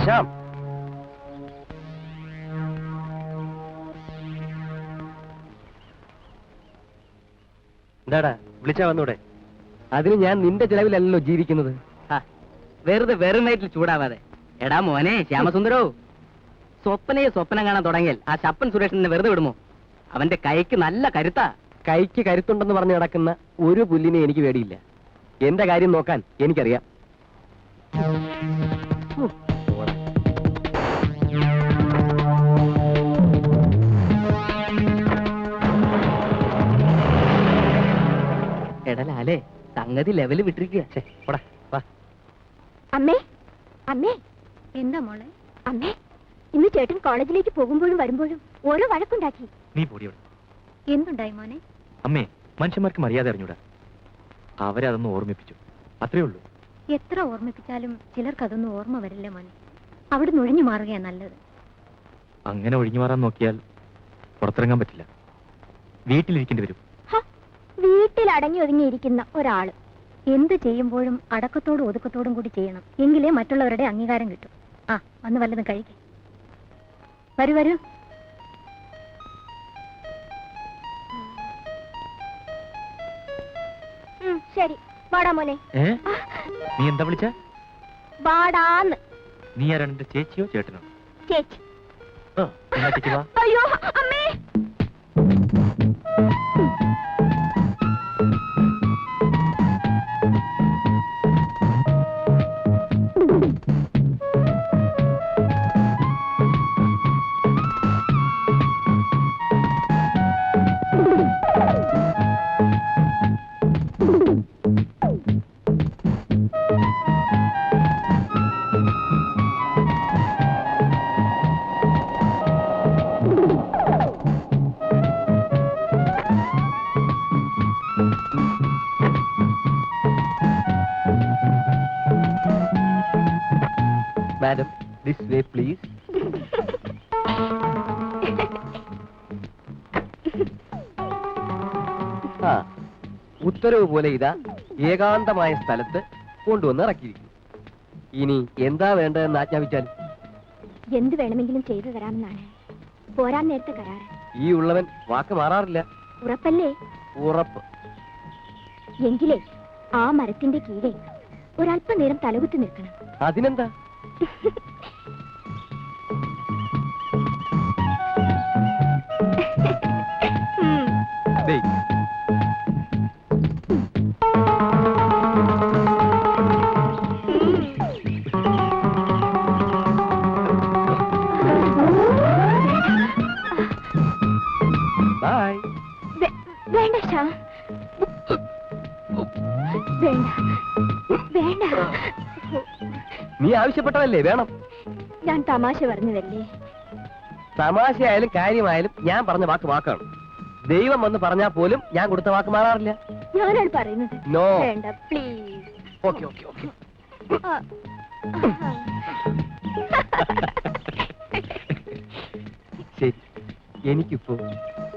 ശ്യാം, എന്താടാ വിളിച്ചാ വന്നൂടെ? അതിന് ഞാൻ നിന്റെ ചെലവിലല്ലോ ജീവിക്കുന്നത്. വെറുതെ വെറും വയറ്റിൽ ചൂടാവാതെ. എടാ മോനെ ശ്യാമസുന്ദരോ, സ്വപ്നം കാണാൻ തുടങ്ങിയാൽ ആ ശപ്പൻ സുരേഷിനെ വെറുതെ വിടുമോ? അവന്റെ കൈക്ക് നല്ല കരുത്താ. കൈക്ക് കരുത്തുണ്ടെന്ന് പറഞ്ഞ് നടക്കുന്ന ഒരു പുല്ലിനെ എനിക്ക് പേടിയില്ല. എന്റെ കാര്യം നോക്കാൻ എനിക്കറിയാം. എടലാലേ, സംഗതി ലെവല് വിട്ടിരിക്കുക. അമ്മേ, അമ്മേ. എന്താ മോളെ? അമ്മേ, ഇന്ന് ചേട്ടൻ കോളേജിലേക്ക് പോകുമ്പോഴും വരുമ്പോഴും ഓരോ വഴക്കുണ്ടാക്കി. നീ പൊടിയോട്. എന്തുണ്ടായി മോനെ? അമ്മേ, മനുഷ്യന്മാർക്ക് മര്യാദ അറിഞ്ഞൂടാ. അവരെ അതൊന്നും ഓർമ്മിപ്പിച്ചു, അത്രേ ഉള്ളൂ. എത്ര ഓർമ്മിപ്പിച്ചാലും ചിലർക്ക് അതൊന്നും ഓർമ്മ വരില്ല മോനെ. അവിടെ ഒഴിഞ്ഞു മാറുകയാ നല്ലത്. അങ്ങനെ ഒഴിഞ്ഞു മാറാൻ നോക്കിയാൽ പുറത്തിറങ്ങാൻ പറ്റില്ല, വീട്ടിലിരിക്കേണ്ടി വരും. വീട്ടിൽ അടങ്ങി ഒതുങ്ങിയിരിക്കുന്ന ഒരാള് എന്ത് ചെയ്യുമ്പോഴും അടക്കത്തോടും ഒതുക്കത്തോടും കൂടി ചെയ്യണം. എങ്കിലേ മറ്റുള്ളവരുടെ അംഗീകാരം കിട്ടും. ആ, വന്ന് വല്ലതും കഴിക്കേ. വരൂ വരൂ. ശരി, വാടാ മോനെ. നീ എന്താ വിളിച്ച? വാടാന്ന്. നീ ആരാണ്, എന്റെ ചേച്ചിയോ ചേട്ടനോ? ചേച്ചി. വാ. അയ്യോ അമ്മേ. Madam, this way please. ഉത്തരവ് പോലെ ഇതാ ഏകാന്തമായ സ്ഥലത്ത് കൊണ്ടുവന്ന് ഇറക്കിയിരിക്കുന്നു. ഇനി എന്താ വേണ്ടതെന്ന് ആജ്ഞാപിച്ചാൽ? എന്ത് വേണമെങ്കിലും ചെയ്തു തരാമെന്നാണ് പോരാൻ നേരത്തെ കരാറ്. ഈ ഉള്ളവൻ വാക്ക് മാറാറില്ല. ഉറപ്പല്ലേ? ഉറപ്പ്. എങ്കിലേ ആ മരത്തിന്റെ കീഴെ ഒരല്പനേരം തലകുത്തി നിൽക്കണം. അതിനെന്താ? വേണ്ട ശ്യാം, വേണ്ട വേണ്ട. നീ ആവശ്യപ്പെട്ടതല്ലേ വേണം. ഞാൻ തമാശ പറഞ്ഞതല്ലേ. തമാശയായാലും കാര്യമായാലും ഞാൻ പറഞ്ഞ വാക്ക് വാക്കാണ്. ദൈവം വന്ന് പറഞ്ഞാൽ പോലും ഞാൻ കൊടുത്ത വാക്ക് മാറാറില്ല. ഞാനാണ് പറയുന്നത്. നോ, വേണ്ട പ്ലീസ്. Okay okay okay. ശരി, എനിക്കിപ്പോ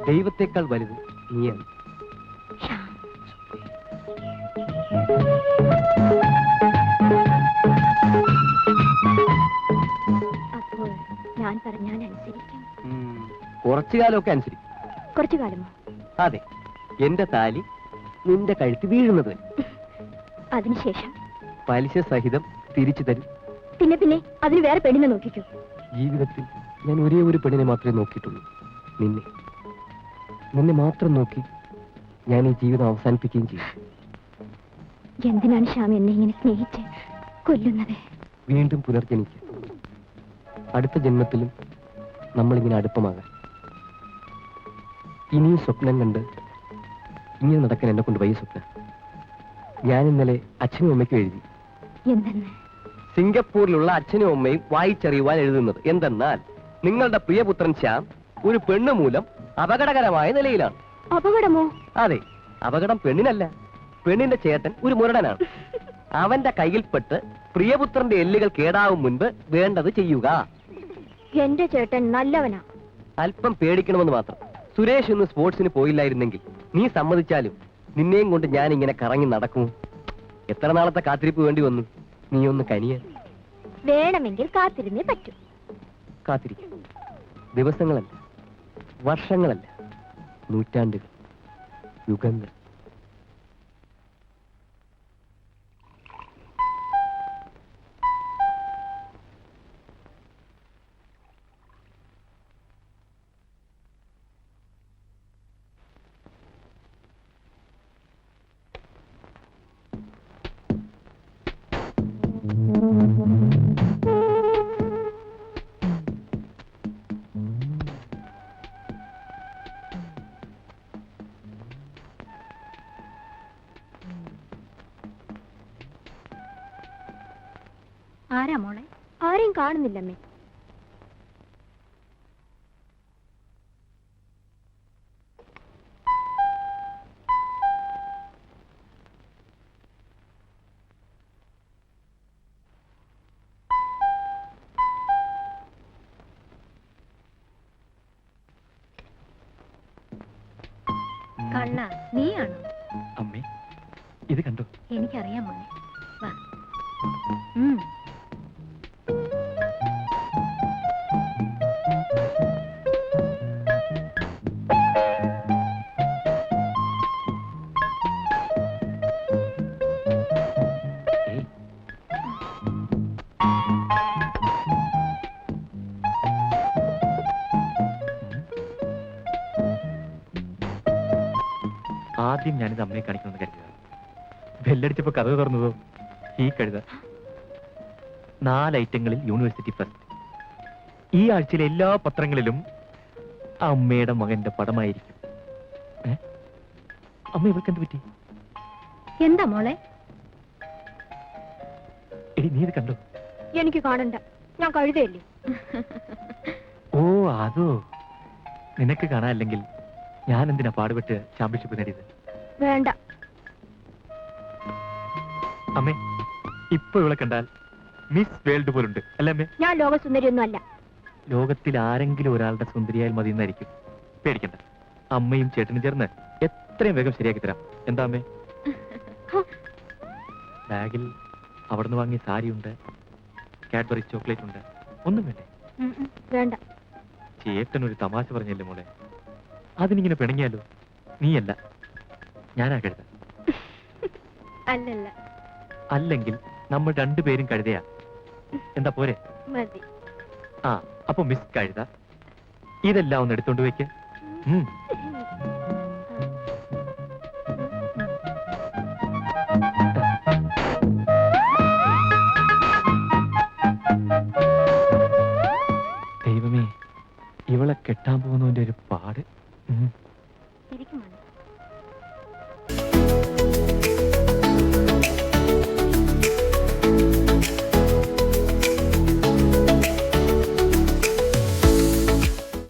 ദൈവത്തെക്കാൾ വലുത് നീയാണ്. അപ്പോൾ ഞാൻ പറഞ്ഞാൽ അനുസരിക്കും? കുറച്ചു കാലമൊക്കെ അനുസരിക്കും. കുറച്ചു കാലമോ? അതെ, എന്റെ താലി നിന്റെ കഴുത്ത് വീഴുന്നത്. അതിനുശേഷം പലിശ സഹിതം തിരിച്ചു തരും. പിന്നെ പിന്നെ അതിന് വേറെ പെണ്ണിനെ നോക്കിക്കോ. ജീവിതത്തിൽ ഞാൻ ഒരേ ഒരു പെണ്ണിനെ മാത്രമേ നോക്കിയിട്ടുള്ളൂ, നിന്നെ. നിന്നെ മാത്രം നോക്കി ഞാൻ ഈ ജീവിതം അവസാനിപ്പിക്കുകയും ചെയ്യും. എന്തിനാണ് ശ്യാം എന്നെ ഇങ്ങനെ സ്നേഹിച്ച് കൊല്ലുന്നത്? വീണ്ടും പുനർജനിക്കുക. അടുത്ത ജന്മത്തിലും നമ്മളിങ്ങനെ അടുപ്പമാകാൻ. ഇനിയും സ്വപ്നം കണ്ട് ഇങ്ങനെ നടക്കാൻ എന്നെ കൊണ്ട് വയ്യ സ്വപ്ന. ഞാൻ ഇന്നലെ അച്ഛനും അമ്മയ്ക്കും എഴുതി. എന്തെന്ന്? സിംഗപ്പൂരിലുള്ള അച്ഛനും അമ്മയും വായിച്ചറിയുവാൻ എഴുതുന്നത് എന്തെന്നാൽ, നിങ്ങളുടെ പ്രിയപുത്രൻ ശ്യാം ഒരു പെണ്ണ് മൂലം അപകടകരമായ നിലയിലാണ്. അപകടമോ? അതെ, അപകടം പെണ്ണിനല്ല, പെണ്ണിന്റെ ചേട്ടൻ ഒരു മുരടനാണ്. അവന്റെ കയ്യിൽപ്പെട്ട് പ്രിയപുത്രന്റെ എല്ലുകൾ കേടാവും മുൻപ് വേണ്ടത് ചെയ്യുക. എന്റെ ചേട്ടൻ നല്ലവനാ. അല്പം പേടിക്കണമെന്ന് മാത്രം. സുരേഷ് ഇന്ന് സ്പോർട്സിന് പോയില്ലായിരുന്നെങ്കിൽ നീ സമ്മതിച്ചാലും നിന്നെയും കൊണ്ട് ഞാൻ ഇങ്ങനെ കറങ്ങി നടക്കും. എത്ര നാളത്തെ കാത്തിരിപ്പ് വേണ്ടി വന്നു. നീ ഒന്ന് കനിയ. വേണമെങ്കിൽ കാത്തിരുന്നേ പറ്റൂ. കാത്തിരിക്കും. ദിവസങ്ങളല്ല, വർഷങ്ങളല്ല, നൂറ്റാണ്ടുകൾ, യുഗങ്ങൾ. ആരാ മോളെ? ആരെയും കാണുന്നില്ലമ്മേ. കള്ള നീയാണോ? അമ്മേ, ഇത് കണ്ടോ? എനിക്കറിയാം മോനെ. വാ. ആദ്യം ഞാനിത് അമ്മയെ കാണിക്കണമെന്ന് കരുതുക. ബെല്ലടിച്ചപ്പോ കഥ തുറന്നതോ ഈ കഴുത. 4 ഐറ്റങ്ങളിൽ യൂണിവേഴ്സിറ്റി ഫസ്റ്റ്. ഈ ആഴ്ചയിലെ എല്ലാ പത്രങ്ങളിലും അമ്മയുടെ മകന്റെ പടമായിരിക്കും. അമ്മ ഇവൾക്ക് എന്ത് പറ്റി? എന്താ മോളെ? എടി, നീ ഇത് കണ്ടോ? എനിക്ക് കാണണ്ട, ഞാൻ കഴുതയല്ലേ. ഓ, അതോ. നിനക്ക് കാണാനില്ലെങ്കിൽ ഞാൻ എന്തിനാ പാടുപെട്ട് ചാമ്പ്യൻഷിപ്പ് നേടിയത്? വേണ്ട. അമ്മേ, ഇപ്പൊ ഇവളെ കണ്ടാൽ മിസ് വേൾഡ് പോലുണ്ട് അല്ലേ അമ്മേ? ഞാൻ ലോകസുന്ദരിയൊന്നും അല്ല. ലോകത്തിൽ ആരെങ്കിലും ഒരാളുടെ സുന്ദരിയായാൽ മതി എന്നായിരിക്കും. പേടിക്കണ്ട, അമ്മയും ചേട്ടനും ചേർന്ന് എത്രയും വേഗം ശരിയാക്കി തരാം. എന്താ അമ്മേ? ബാഗിൽ അവിടുന്ന് വാങ്ങിയ സാരിയുണ്ട്, കാഡ്ബറി ചോക്ലേറ്റ് ഉണ്ട്. ഒന്നും വേണ്ടേ? വേണ്ട. ചേട്ടൻ ഒരു തമാശ പറഞ്ഞല്ലേ മോളെ, അതിനിങ്ങനെ പിണങ്ങിയാലോ? നീയല്ല, ഞാനാ കഴുത. അല്ലല്ല. അല്ലെങ്കിൽ നമ്മൾ രണ്ടുപേരും കഴുതയാ. എന്താ പോരെ? മതി. ആ, അപ്പൊ മിസ് കഴുത ഇതെല്ലാം ഒന്ന് എടുത്തോണ്ട് വെക്ക്. ദൈവമേ, ഇവളെ കെട്ടാൻ പോകുന്നതിന്റെ ഒരു പാട്. ഇരിക്കും മോനെ.